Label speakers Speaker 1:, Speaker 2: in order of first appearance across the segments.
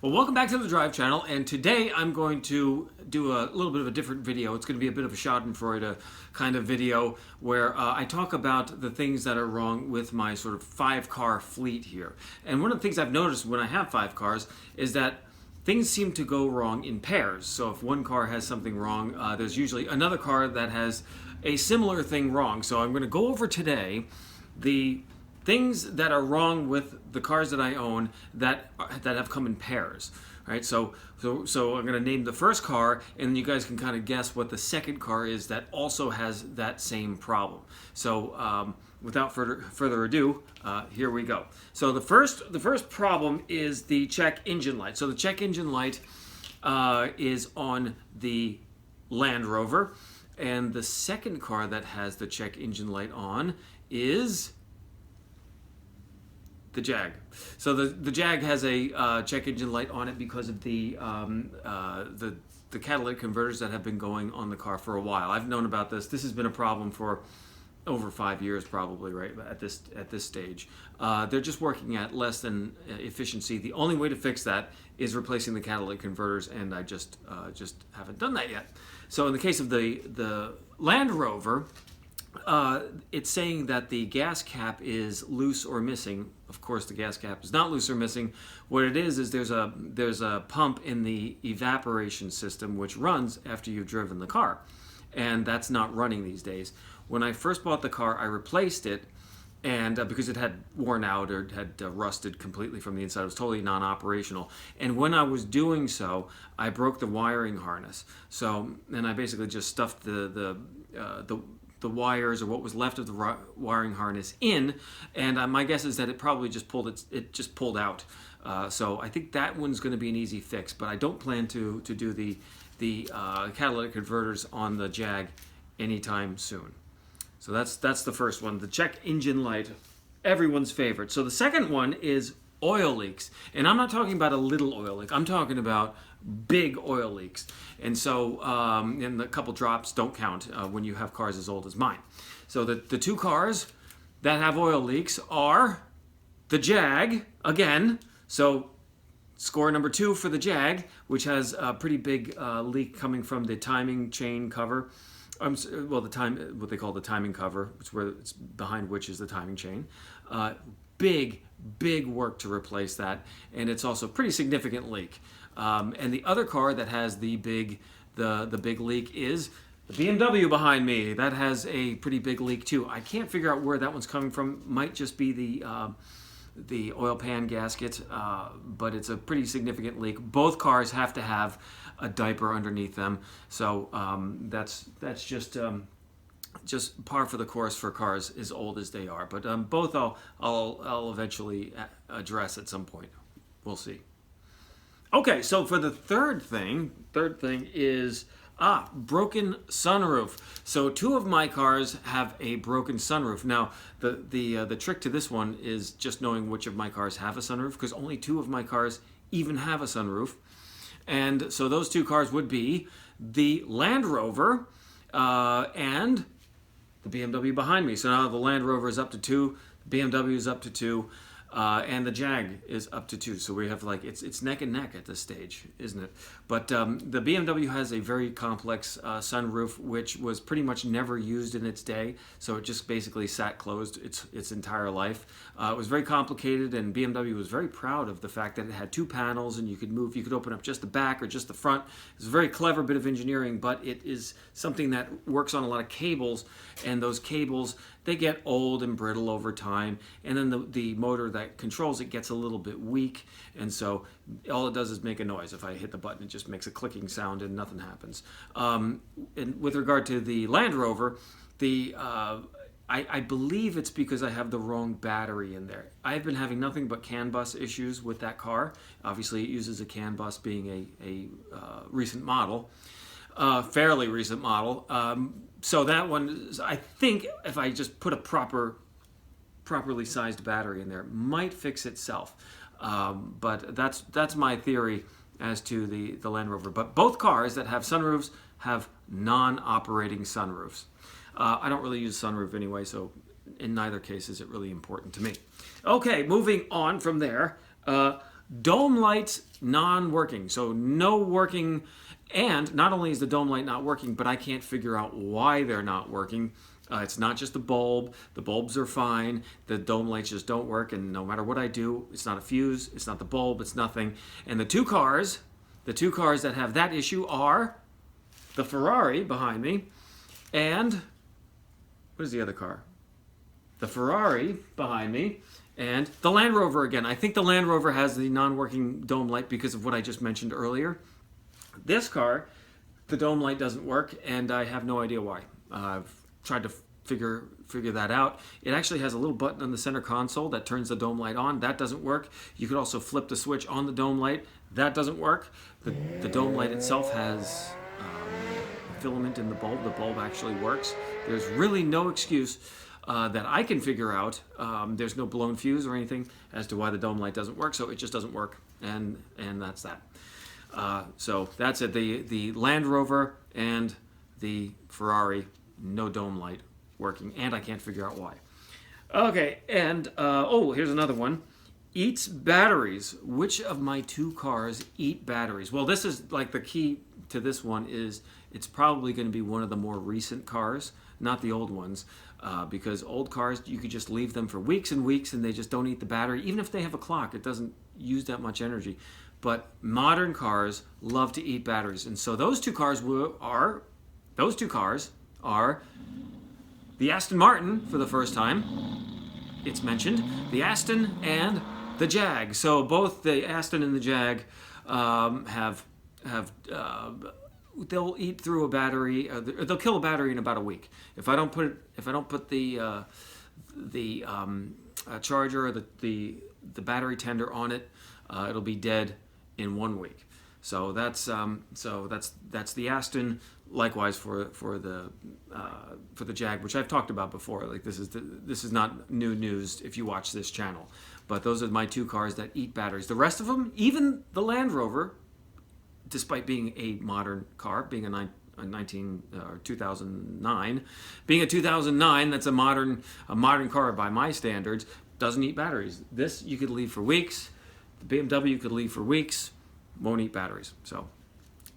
Speaker 1: Well, welcome back to the Drive channel, and today I'm going to do a little bit of a different video. It's going to be a bit of a Schadenfreude kind of video where I talk about the things that are wrong with my sort of 5-car fleet here. And one of the things I've noticed when I have 5 cars is that things seem to go wrong in pairs. So if one car has something wrong, there's usually another car that has a similar thing wrong. So I'm going to go over today the things that are wrong with the cars that I own that have come in pairs, right? So I'm going to name the first car, and you guys can kind of guess what the second car is that also has that same problem. So without further ado, here we go. So the first problem is the check engine light. So the check engine light is on the Land Rover, and the second car that has the check engine light on is the Jag. So the Jag has a check engine light on it because of the catalytic converters that have been going on the car for a while. I've known about this. This has been a problem for over 5 years probably, right, at this stage. They're just working at less than efficiency. The only way to fix that is replacing the catalytic converters, and I just haven't done that yet. So in the case of the Land Rover, it's saying that the gas cap is loose or missing. Of course, the gas cap is not loose or missing. What it is there's a pump in the evaporation system which runs after you've driven the car, and that's not running these days. When I first bought the car, I replaced it, and because it had worn out or had rusted completely from the inside, it was totally non-operational. And when I was doing so, I broke the wiring harness. And I basically just stuffed the wires, or what was left of the wiring harness, in, and my guess is that it probably just pulled out. So I think that one's going to be an easy fix, but I don't plan to do the catalytic converters on the Jag anytime soon. So that's the first one, the check engine light, everyone's favorite. So the second one is oil leaks, and I'm not talking about a little oil leak. I'm talking about big oil leaks, and so and a couple drops don't count when you have cars as old as mine. So the 2 cars that have oil leaks are the Jag again. So score number 2 for the Jag, which has a pretty big leak coming from the timing chain cover. What they call the timing cover, it's behind which is the timing chain. Big work to replace that, and it's also a pretty significant leak. And the other car that has the big leak is the BMW behind me. That has a pretty big leak too. I can't figure out where that one's coming from. Might just be the oil pan gasket, but it's a pretty significant leak. Both cars have to have a diaper underneath them, so that's just par for the course for cars as old as they are. But both I'll eventually address at some point. We'll see. Okay, so for the third thing is broken sunroof. So 2 of my cars have a broken sunroof. Now the trick to this one is just knowing which of my cars have a sunroof, because only 2 of my cars even have a sunroof. And so those 2 cars would be the Land Rover and the BMW behind me. So now the Land Rover is up to 2, the BMW is up to 2, and the Jag is up to 2. So we have it's neck and neck at this stage, isn't it? But the BMW has a very complex sunroof, which was pretty much never used in its day. So it just basically sat closed its entire life. It was very complicated, and BMW was very proud of the fact that it had 2 panels, and you could open up just the back or just the front. It's a very clever bit of engineering, but it is something that works on a lot of cables, and those cables, they get old and brittle over time, and then the motor that controls it gets a little bit weak, and so all it does is make a noise. If I hit the button, it just makes a clicking sound and nothing happens. And with regard to the Land Rover, I believe it's because I have the wrong battery in there. I've been having nothing but CAN bus issues with that car. Obviously, it uses a CAN bus, being a recent model, fairly recent model. So that one, I think if I just put a properly sized battery in there, it might fix itself. But that's my theory as to the Land Rover. But both cars that have sunroofs have non-operating sunroofs. I don't really use sunroof anyway, so in neither case is it really important to me. Okay, moving on from there. Dome lights non-working, so no working. And not only is the dome light not working, but I can't figure out why they're not working. It's not just the bulb. The bulbs are fine. The dome lights just don't work. And no matter what I do, it's not a fuse. It's not the bulb. It's nothing. And the two cars that have that issue are the Ferrari behind me and what is the other car? The Ferrari behind me and the Land Rover again. I think the Land Rover has the non-working dome light because of what I just mentioned earlier. This car, the dome light doesn't work, and I have no idea why. I've tried to figure that out. It actually has a little button on the center console that turns the dome light on. That doesn't work. You could also flip the switch on the dome light. That doesn't work. The dome light itself has a filament in the bulb. The bulb actually works. There's really no excuse that I can figure out. There's no blown fuse or anything as to why the dome light doesn't work, so it just doesn't work, and that's that. So that's it. The Land Rover and the Ferrari, no dome light working, and I can't figure out why. Okay, and here's another one. Eats batteries. Which of my two cars eat batteries? Well, this is like the key to this one is it's probably going to be one of the more recent cars, not the old ones, because old cars, you could just leave them for weeks and weeks and they just don't eat the battery. Even if they have a clock, it doesn't use that much energy. But modern cars love to eat batteries. And so those two cars are the Aston Martin for the first time. It's mentioned. The Aston and the Jag. So both the Aston and the Jag they'll eat through a battery. They'll kill a battery in about a week. If I don't put the charger or the battery tender on it, it'll be dead in 1 week. So that's the Aston. Likewise for the Jag, which I've talked about before. Like this is not new news if you watch this channel. But those are my two cars that eat batteries. The rest of them, even the Land Rover, despite being a modern car, being a 2009, being a 2009, that's a modern car by my standards, doesn't eat batteries. This you could leave for weeks. The BMW could leave for weeks, won't eat batteries. So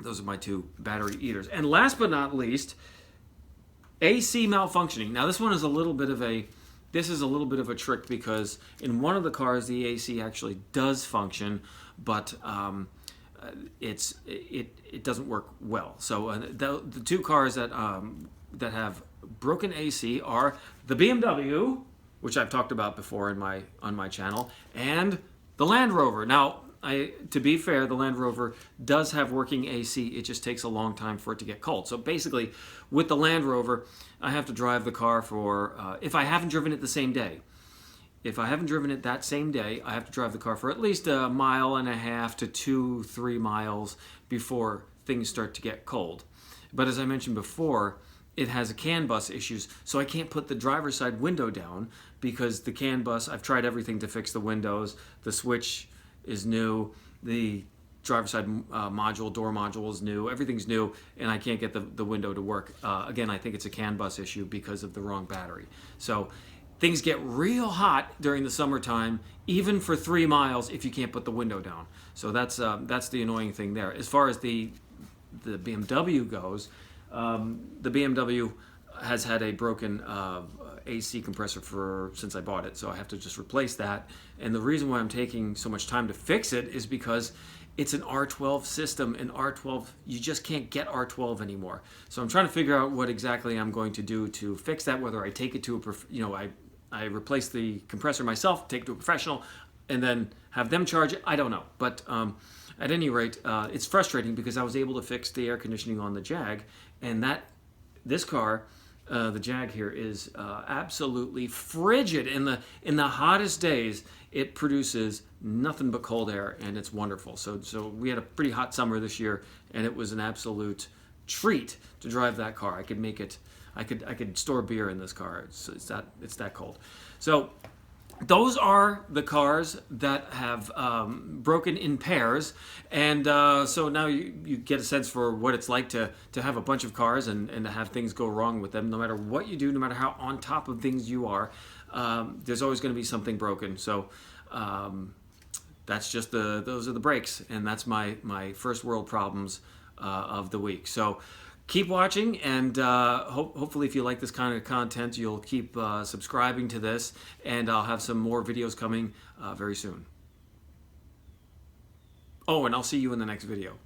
Speaker 1: those are my two battery eaters. And last but not least, AC malfunctioning. Now this one is a little bit of a trick because in one of the cars the AC actually does function, but it doesn't work well. So the two cars that have broken AC are the BMW, which I've talked about before on my channel, and the Land Rover. Now, to be fair, the Land Rover does have working AC. It just takes a long time for it to get cold. So basically, with the Land Rover, I have to drive the car for, if I haven't driven it the same day. If I haven't driven it that same day, I have to drive the car for at least 1.5 miles to 2-3 miles before things start to get cold. But as I mentioned before, it has a CAN bus issues, so I can't put the driver's side window down because the CAN bus, I've tried everything to fix the windows. The switch is new, the driver's side door module is new, everything's new, and I can't get the window to work. Again, I think it's a CAN bus issue because of the wrong battery. So things get real hot during the summertime, even for 3 miles if you can't put the window down. So that's the annoying thing there. As far as the BMW goes, the BMW has had a broken AC compressor since I bought it, so I have to just replace that. And the reason why I'm taking so much time to fix it is because it's an R12 system, and R12, you just can't get R12 anymore. So I'm trying to figure out what exactly I'm going to do to fix that, whether I take it to I replace the compressor myself, take it to a professional, and then have them charge it. I don't know. But at any rate, it's frustrating because I was able to fix the air conditioning on the Jag, and this car, the Jag here, is absolutely frigid. In the hottest days, it produces nothing but cold air, and it's wonderful. So we had a pretty hot summer this year, and it was an absolute treat to drive that car. I could make it. I could store beer in this car. It's that cold. So those are the cars that have broken in pairs, and so now you get a sense for what it's like to have a bunch of cars and to have things go wrong with them. No matter what you do, no matter how on top of things you are, there's always going to be something broken. So that's just those are the breaks, and that's my first world problems of the week. So keep watching, and hopefully if you like this kind of content, you'll keep subscribing to this, and I'll have some more videos coming very soon. Oh, and I'll see you in the next video.